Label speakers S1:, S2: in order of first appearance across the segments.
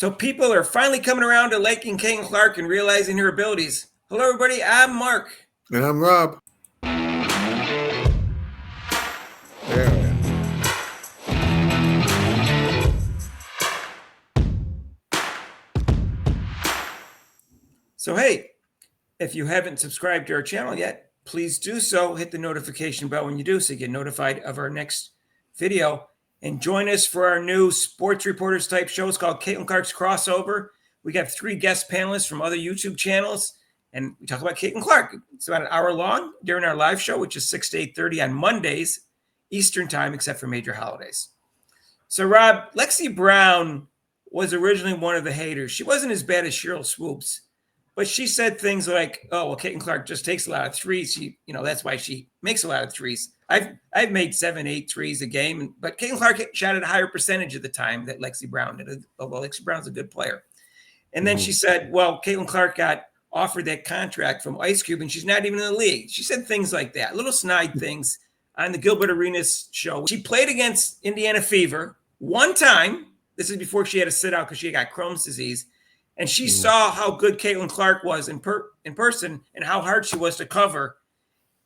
S1: So people are finally coming around to liking Caitlin Clark and realizing her abilities. Hello, everybody. I'm Mark.
S2: And I'm Rob. There.
S1: So, hey, if you haven't subscribed to our channel yet, please do so. Hit the notification bell when you do so you get notified of our next video. And join us for our new sports reporters type show. It's called Caitlin Clark's Crossover. We got 3 guest panelists from other YouTube channels, and we talk about Caitlin Clark. It's about an hour long during our live show, which is 6 to 8:30 on Mondays, Eastern time, except for major holidays. So, Rob, Lexie Brown was originally one of the haters. She wasn't as bad as Cheryl Swoops, but she said things like, "Oh, well, Caitlin Clark just takes a lot of threes. That's why she makes a lot of threes. I've made 7, 8 threes a game, but Caitlin Clark shot at a higher percentage at the time that Lexie Brown did. Well, Lexie Brown's a good player." And then she said, "Well, Caitlin Clark got offered that contract from Ice Cube, and she's not even in the league." She said things like that, little snide things on the Gilbert Arenas show. She played against Indiana Fever one time. This is before she had to sit out because she got Crohn's disease. And she saw how good Caitlin Clark was in person and how hard she was to cover.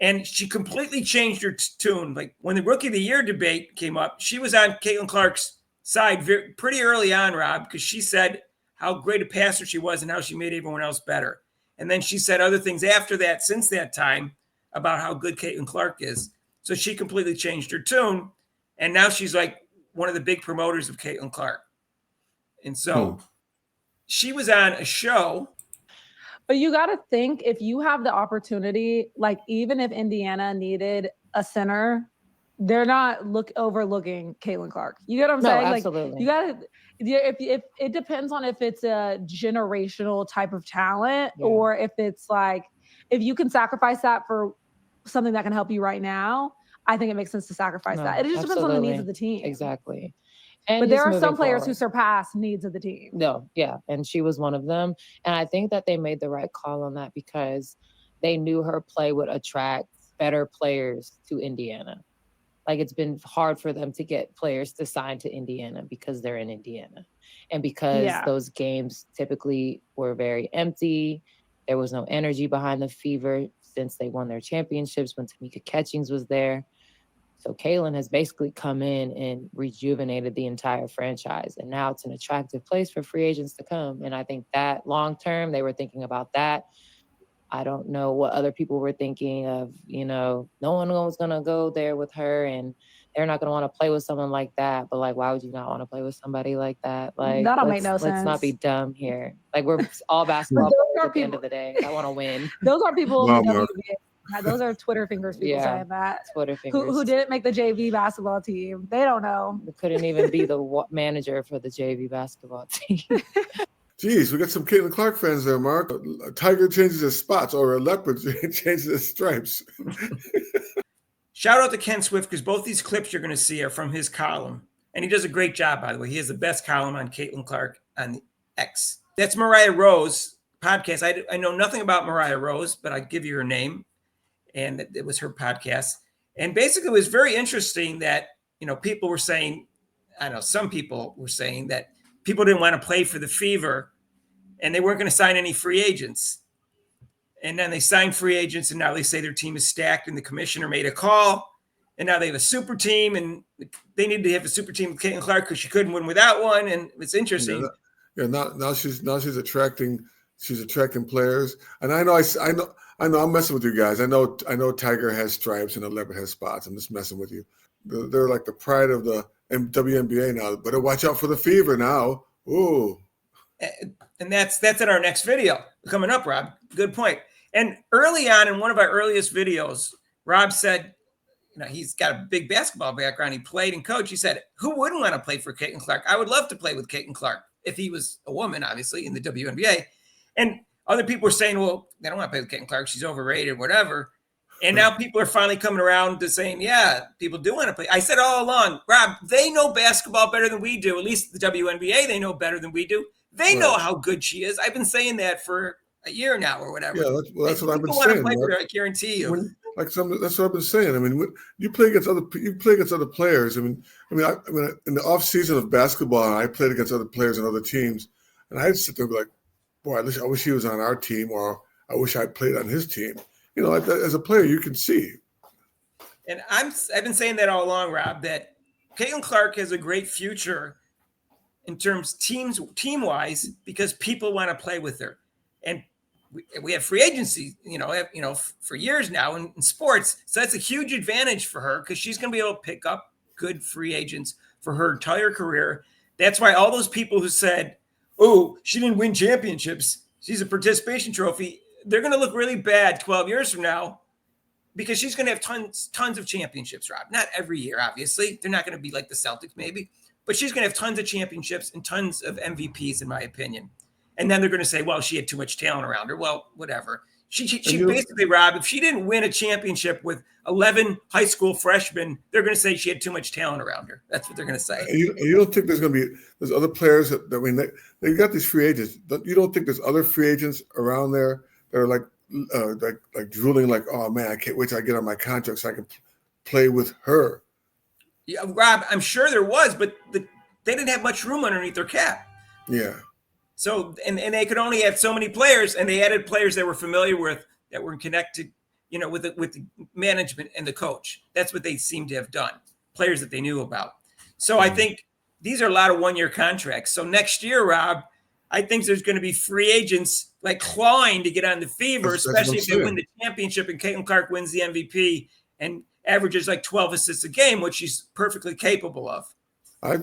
S1: And she completely changed her tune. Like when the Rookie of the Year debate came up, she was on Caitlin Clark's side pretty early on, Rob, because she said how great a passer she was and how she made everyone else better. And then she said other things after that, since that time, about how good Caitlin Clark is. So she completely changed her tune. And now she's like one of the big promoters of Caitlin Clark. And so she was on a show.
S3: But you got to think, if you have the opportunity, like even if Indiana needed a center, they're not overlooking Caitlin Clark. You get what I'm saying?
S4: Absolutely.
S3: Like you got to, if it depends on if it's a generational type of talent or if it's like, if you can sacrifice that for something that can help you right now, I think it makes sense to sacrifice that. It just depends on the needs of the team.
S4: Exactly.
S3: But there are some players who surpass needs of the team.
S4: No, yeah. And she was one of them. And I think that they made the right call on that because they knew her play would attract better players to Indiana. Like it's been hard for them to get players to sign to Indiana because they're in Indiana. And because those games typically were very empty. There was no energy behind the Fever since they won their championships when Tamika Catchings was there. So Caitlin has basically come in and rejuvenated the entire franchise. And now it's an attractive place for free agents to come. And I think that long term, they were thinking about that. I don't know what other people were thinking of, no one was going to go there with her and they're not going to want to play with someone like that. But like, why would you not want to play with somebody like that? Like,
S3: that don't make no sense.
S4: Let's not be dumb here. Like we're all basketball players at the end of the day. I want to win.
S3: Those are people in the WNBA. Those are Twitter fingers people saying that.
S4: Twitter fingers.
S3: Who didn't make the JV basketball team. They don't know.
S4: They couldn't even be the manager for the JV basketball team.
S2: Jeez, we got some Caitlin Clark fans there, Mark. A tiger changes his spots or a leopard changes his stripes.
S1: Shout out to Ken Swift because both these clips you're going to see are from his column. And he does a great job, by the way. He has the best column on Caitlin Clark on the X. That's Mariah Rose podcast. I know nothing about Mariah Rose, but I give you her name. And it was her podcast. And basically it was very interesting that, people were saying, some people were saying that people didn't want to play for the Fever and they weren't going to sign any free agents. And then they signed free agents and now they say their team is stacked and the commissioner made a call and now they have a super team and they need to have a super team with Caitlin Clark because she couldn't win without one. And it's interesting.
S2: Now she's attracting players. And I know I'm messing with you guys. I know Tiger has stripes and a leopard has spots. I'm just messing with you. They're like the pride of the WNBA now. Better watch out for the Fever now. Ooh.
S1: And that's in our next video coming up, Rob. Good point. And early on in one of our earliest videos, Rob said, he's got a big basketball background. He played and coached. He said, who wouldn't want to play for Caitlin Clark? I would love to play with Caitlin Clark if he was a woman, obviously, in the WNBA. And other people were saying, well, they don't want to play with Caitlin Clark. She's overrated, whatever. And now people are finally coming around to saying, yeah, people do want to play. I said all along, Rob, they know basketball better than we do. At least the WNBA, they know better than we do. They know how good she is. I've been saying that for a year now or whatever.
S2: Yeah, that's what I've been saying.
S1: Her, I guarantee you.
S2: That's what I've been saying. I mean, you play against other players. I mean, in the off season of basketball, I played against other players and other teams. And I'd sit there and be like, boy, I wish he was on our team, or I wish I played on his team. You know, as a player, you can see.
S1: And I've been saying that all along, Rob, that Caitlin Clark has a great future in terms team-wise, because people want to play with her. And we have free agency, for years now in sports. So that's a huge advantage for her, because she's going to be able to pick up good free agents for her entire career. That's why all those people who said, oh, she didn't win championships, she's a participation trophy, they're going to look really bad 12 years from now, because she's going to have tons of championships, Rob. Not every year, obviously. They're not going to be like the Celtics, maybe. But she's going to have tons of championships and tons of MVPs, in my opinion. And then they're going to say, well, she had too much talent around her. Well, whatever. She basically, Rob, if she didn't win a championship with 11 high school freshmen, they're going to say she had too much talent around her. That's what they're going to say.
S2: You don't think there's other players that I mean, they got these free agents. You don't think there's other free agents around there that are like drooling, like, oh man, I can't wait till I get on my contract so I can play with her.
S1: Yeah, Rob, I'm sure there was, but they didn't have much room underneath their cap.
S2: Yeah.
S1: So, and they could only have so many players, and they added players that were familiar with, that were connected, with the management and the coach. That's what they seem to have done. Players that they knew about. So I think these are a lot of one-year contracts. So next year, Rob, I think there's going to be free agents like clawing to get on the Fever, especially if they win the championship and Caitlin Clark wins the MVP and averages like 12 assists a game, which she's perfectly capable of.
S2: I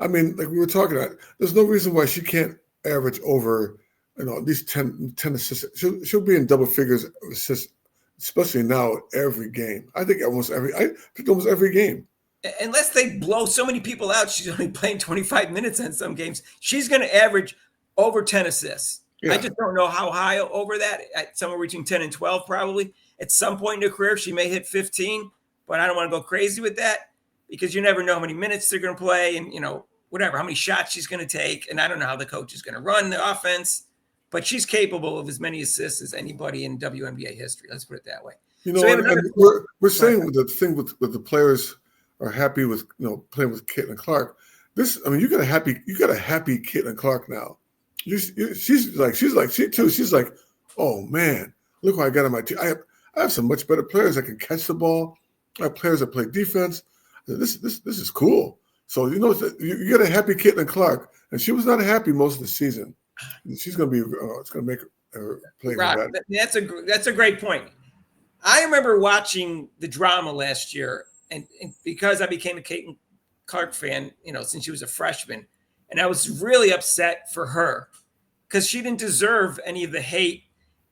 S2: mean, like we were talking about, there's no reason why she can't average over, at least 10 assists. She'll be in double figures assists, especially now every game. I think almost every game.
S1: Unless they blow so many people out, she's only playing 25 minutes in some games. She's going to average over 10 assists. Yeah. I just don't know how high over that. At somewhere between 10 and 12, probably. At some point in her career, she may hit 15, but I don't want to go crazy with that, because you never know how many minutes they're going to play and, whatever, how many shots she's going to take. And I don't know how the coach is going to run the offense, but she's capable of as many assists as anybody in WNBA history. Let's put it that way.
S2: We're saying the thing with the players are happy with, playing with Caitlin Clark. You got a happy Caitlin Clark now. She's like, oh man, look what I got on my team. I have some much better players that can catch the ball. I have players that play defense. This is cool. So you get a happy Caitlin Clark, and she was not happy most of the season. She's going to be. It's going to make her play.
S1: Rob, that's a great point. I remember watching the drama last year, and because I became a Caitlin Clark fan, since she was a freshman, and I was really upset for her because she didn't deserve any of the hate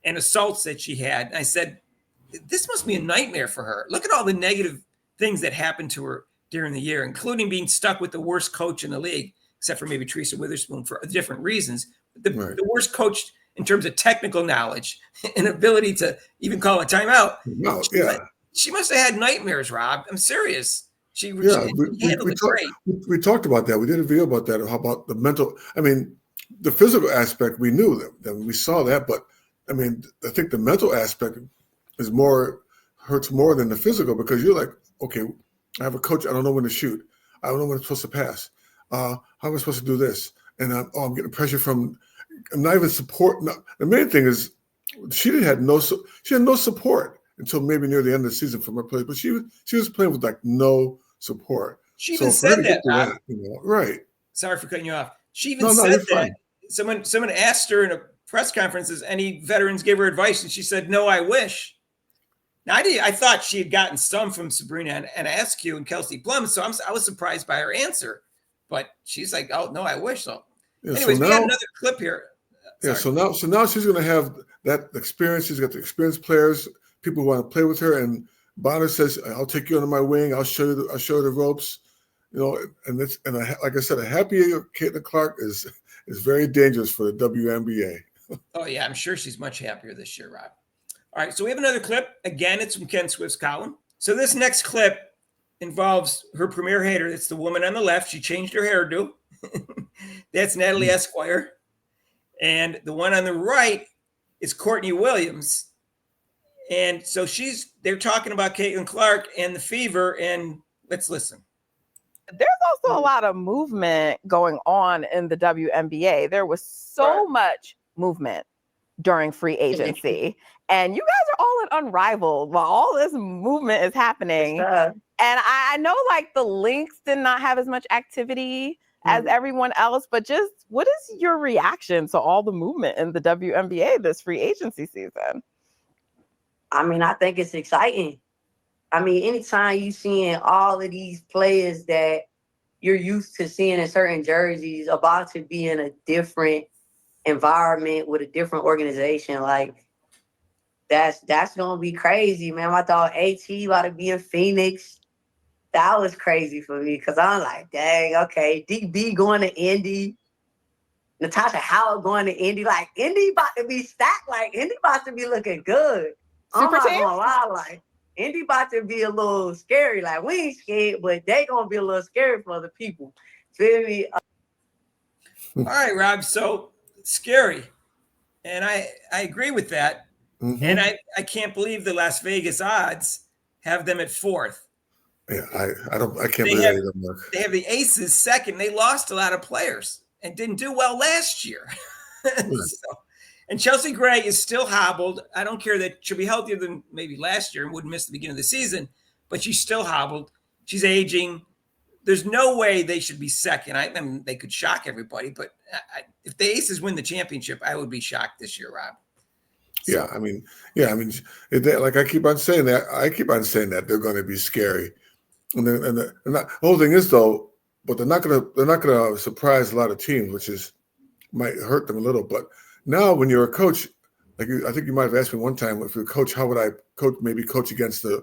S1: and assaults that she had. And I said, this must be a nightmare for her. Look at all the negative things that happened to her during the year, including being stuck with the worst coach in the league, except for maybe Teresa Witherspoon for different reasons. The worst coach in terms of technical knowledge and ability to even call a timeout.
S2: No,
S1: she must have had nightmares, Rob. I'm serious. She
S2: we talked about that. We did a video about that. How about the mental? I mean, the physical aspect, we knew that. We saw that. But, I mean, I think the mental aspect hurts more than the physical, because you're like, okay, I have a coach. I don't know when to shoot. I don't know when I'm supposed to pass. How am I supposed to do this? And I'm getting pressure from not even support. No, the main thing is she had no support until maybe near the end of the season from her play. But she was playing with like no support.
S1: She even said that.
S2: Right.
S1: Sorry for cutting you off. She even said that. Someone asked her in a press conference, "Does any veterans give her advice?" And she said, "No, I wish." Now, I thought she had gotten some from Sabrina and Askew and Kelsey Plum, so I was surprised by her answer. But she's like, "Oh no, I wish so." Yeah, anyways, so we have another clip here.
S2: Yeah, so now she's going to have that experience. She's got the experienced players, people who want to play with her. And Bonner says, "I'll take you under my wing. I'll show you the ropes." And like I said, a happy Caitlin Clark is very dangerous for the WNBA.
S1: Oh yeah, I'm sure she's much happier this year, Rob. All right, so we have another clip. Again, it's from Ken Swift's column. So this next clip involves her premier hater. It's the woman on the left. She changed her hairdo. That's Natalie Esquire. And the one on the right is Courtney Williams. And so they're talking about Caitlin Clark and the Fever, and let's listen.
S5: there's also a lot of movement going on in the WNBA. There was so much movement during free agency, and you guys are all at Unrivaled while all this movement is happening. And I know like the Lynx did not have as much activity as everyone else, but just what is your reaction to all the movement in the WNBA this free agency season?
S6: I mean, I think it's exciting. I mean, anytime you seeing all of these players that you're used to seeing in certain jerseys about to be in a different environment with a different organization, like that's gonna be crazy, man. I thought AT about to be in Phoenix. That was crazy for me because I'm like, dang, okay, DB going to Indy, Natasha Howard going to Indy. Like Indy about to be stacked. Like Indy about to be looking good. I'm not gonna lie, like Indy about to be a little scary. Like we ain't scared, but they gonna be a little scary for other people. Feel me?
S1: All right, Rob. So scary, and I agree with that. And I can't believe the Las Vegas odds have them at fourth.
S2: Yeah, I can't believe that either, Mark.
S1: They have the Aces second. They lost a lot of players and didn't do well last year. And Chelsea Gray is still hobbled. I don't care that she'll be healthier than maybe last year and wouldn't miss the beginning of the season, but she's still hobbled. She's aging. There's no way they should be second. I mean, they could shock everybody, but if the Aces win the championship, I would be shocked this year, Rob. So,
S2: yeah, I mean, like I keep on saying that they're going to be scary, and the whole thing is though, but they're not going to surprise a lot of teams, which might hurt them a little. But now, when you're a coach, I think you might have asked me one time, if you're a coach, how would I coach against the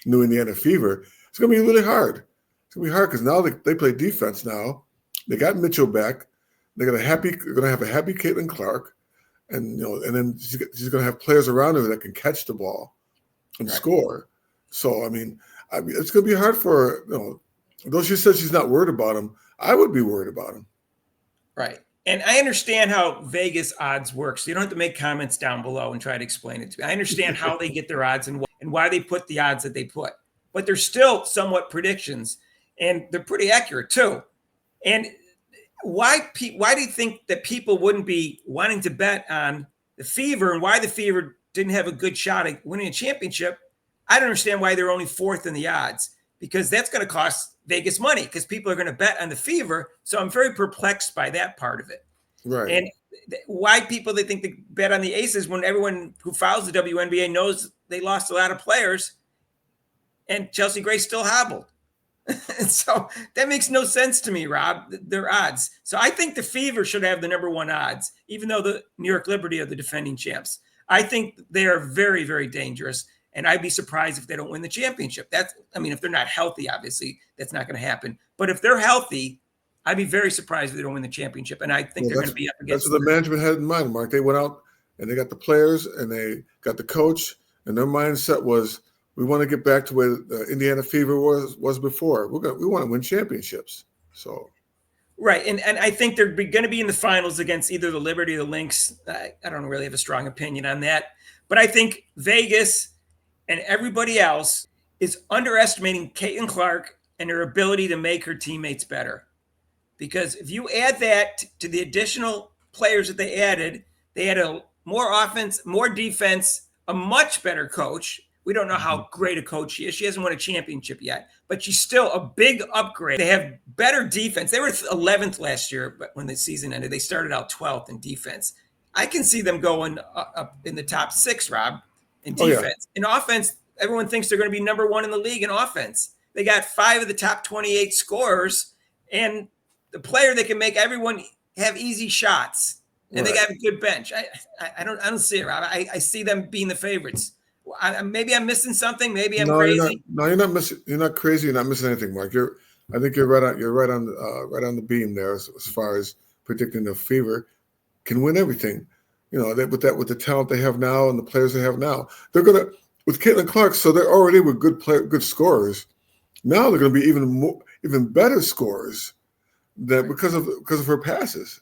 S2: New Indiana Fever? It's going to be really hard. It's going to be hard because now they play defense. Now they got Mitchell back. They're going to have a happy Caitlin Clark. And and then she's going to have players around her that can catch the ball and score. So I mean, it's going to be hard for her. Though she said she's not worried about him, I would be worried about him.
S1: Right, and I understand how Vegas odds work. So you don't have to make comments down below and try to explain it to me. I understand how they get their odds and why they put the odds that they put, but they're still somewhat predictions, and they're pretty accurate too. And why do you think that people wouldn't be wanting to bet on the Fever, and why the Fever didn't have a good shot at winning a championship? I don't understand why they're only fourth in the odds, because that's going to cost Vegas money because people are going to bet on the Fever. So I'm very perplexed by that part of it.
S2: Right.
S1: And why people they think they bet on the Aces when everyone who follows the WNBA knows they lost a lot of players and Chelsea Gray still hobbled. So that makes no sense to me, Rob, their odds. So I think the Fever should have the number one odds, even though the New York Liberty are the defending champs. I think they are very, very dangerous. And I'd be surprised if they don't win the championship. If they're not healthy, obviously, that's not going to happen. But if they're healthy, I'd be very surprised if they don't win the championship. And I think they're going to be up against.
S2: That's what the management had in mind, Mark. They went out and they got the players and they got the coach, and their mindset was, we want to get back to where the Indiana Fever was before. We want to win championships. So,
S1: right, and I think they're going to be in the finals against either the Liberty or the Lynx. I don't really have a strong opinion on that, but I think Vegas and everybody else is underestimating Caitlin Clark and her ability to make her teammates better. Because if you add that to the additional players that they added a more offense, more defense, a much better coach. We don't know how great a coach she is. She hasn't won a championship yet, but she's still a big upgrade. They have better defense. They were 11th last year, but when the season ended, they started out 12th in defense. I can see them going up in the top 6, Rob, in defense. In offense, everyone thinks they're going to be number 1 in the league in offense. They got 5 of the top 28 scorers, and the player that can make everyone have easy shots, and they got a good bench. I don't see it, Rob. I see them being the favorites. Maybe I'm missing something. Maybe I'm crazy.
S2: You're not missing. You're not crazy. You're not missing anything, Mark. I think you're right on. You're right on the beam there as far as predicting the Fever can win everything. With the talent they have now and the players they have now, they're gonna with Caitlin Clark. So they're already with good scorers. Now they're gonna be even better scorers because of her passes.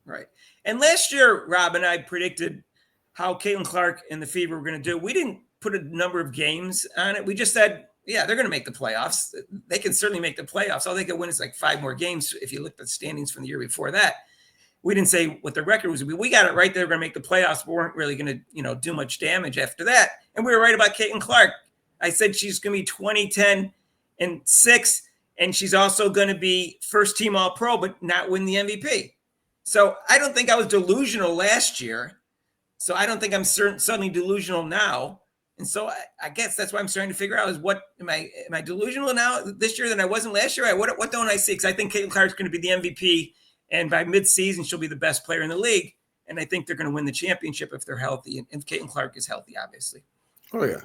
S1: Right. And last year, Rob and I predicted how Caitlin Clark and the Fever were going to do. We didn't put a number of games on it. We just said yeah, they're going to make the playoffs. They can certainly make the playoffs. All they could win is like 5 more games. If you look at the standings from the year before that, we didn't say what the record was. We got it right. They were going to make the playoffs, but weren't really going to, do much damage after that. And we were right about Caitlin Clark. I said she's going to be 20, 10, and 6, and she's also going to be first team All-Pro, but not win the MVP. So I don't think I was delusional last year. So I don't think I'm suddenly delusional now. And so I guess that's why I'm starting to figure out is what am I delusional now this year than I wasn't last year? What don't I see? Because I think Caitlin Clark's going to be the MVP, and by midseason she'll be the best player in the league. And I think they're going to win the championship if they're healthy, and if Caitlin Clark is healthy, obviously.
S2: Oh yeah.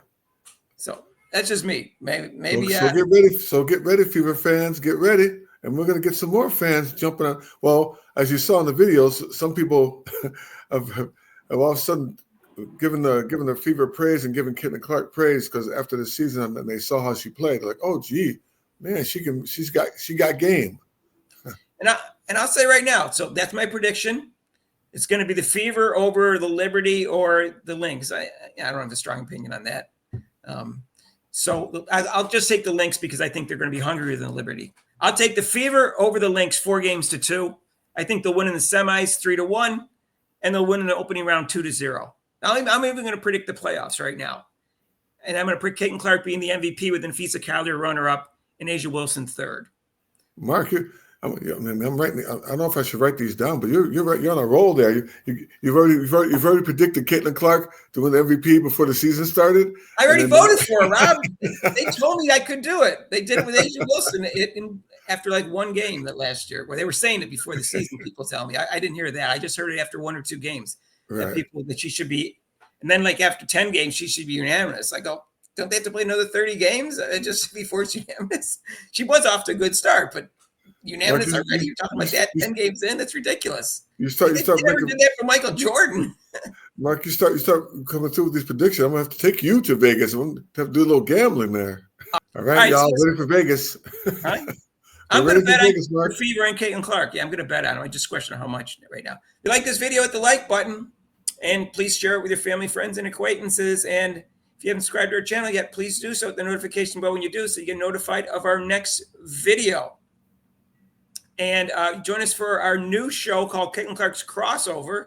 S1: So that's just me. Maybe.
S2: So get ready. So get ready, Fever fans. Get ready, and we're going to get some more fans jumping on. Well, as you saw in the videos, some people have all of a sudden given the Fever praise and giving Caitlin Clark praise because after the season and they saw how she played, they're like, oh gee, man, she got game.
S1: And I'll say right now, so that's my prediction. It's going to be the Fever over the Liberty or the Lynx. I don't have a strong opinion on that. So I'll just take the Lynx because I think they're going to be hungrier than the Liberty. I'll take the Fever over the Lynx 4-2. I think they'll win in the semis 3-1, and they'll win in the opening round 2-0. Now, I'm even going to predict the playoffs right now. And I'm going to predict Caitlin Clark being the MVP with Nafisa Calder runner-up and Asia Wilson third.
S2: Mark, I'm writing. I don't know if I should write these down, but you're right. You're on a roll there. You've already predicted Caitlin Clark to win the MVP before the season started.
S1: I already voted for her, Rob. They told me I could do it. They did it with Asia Wilson after like one game that last year, where they were saying it before the season. People tell me I didn't hear that. I just heard it after 1 or 2 games.
S2: Right.
S1: That she should be, and then like after 10 games, she should be unanimous. I go, don't they have to play another 30 games just before it's unanimous? She was off to a good start, but unanimous already. You're talking about that 10 games in. That's ridiculous.
S2: You start
S1: never did that for Michael Jordan.
S2: Mark, you start coming through with these predictions. I'm gonna have to take you to Vegas. I'm gonna have to do a little gambling there. All right, y'all, ready for Vegas?
S1: Right. I'm going to bet on Fever and Caitlin Clark. Yeah, I'm going to bet on it. I just question how much right now. If you like this video, hit the like button, and please share it with your family, friends, and acquaintances. And if you haven't subscribed to our channel yet, please do so. Hit the notification bell when you do, so you get notified of our next video. And join us for our new show called Caitlin Clark's Crossover.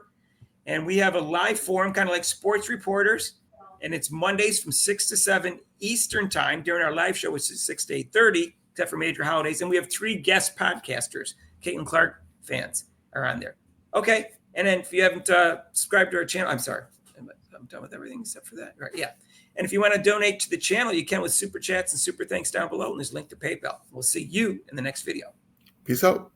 S1: And we have a live forum, kind of like Sports Reporters. And it's Mondays from 6 to 7 Eastern time during our live show, which is 6 to 8:30, except for major holidays. And we have 3 guest podcasters. Caitlin Clark fans are on there. Okay. And then if you haven't subscribed to our channel, I'm sorry. I'm done with everything except for that. Right. Yeah. And if you want to donate to the channel, you can with super chats and super thanks down below. And there's a link to PayPal. We'll see you in the next video.
S2: Peace out.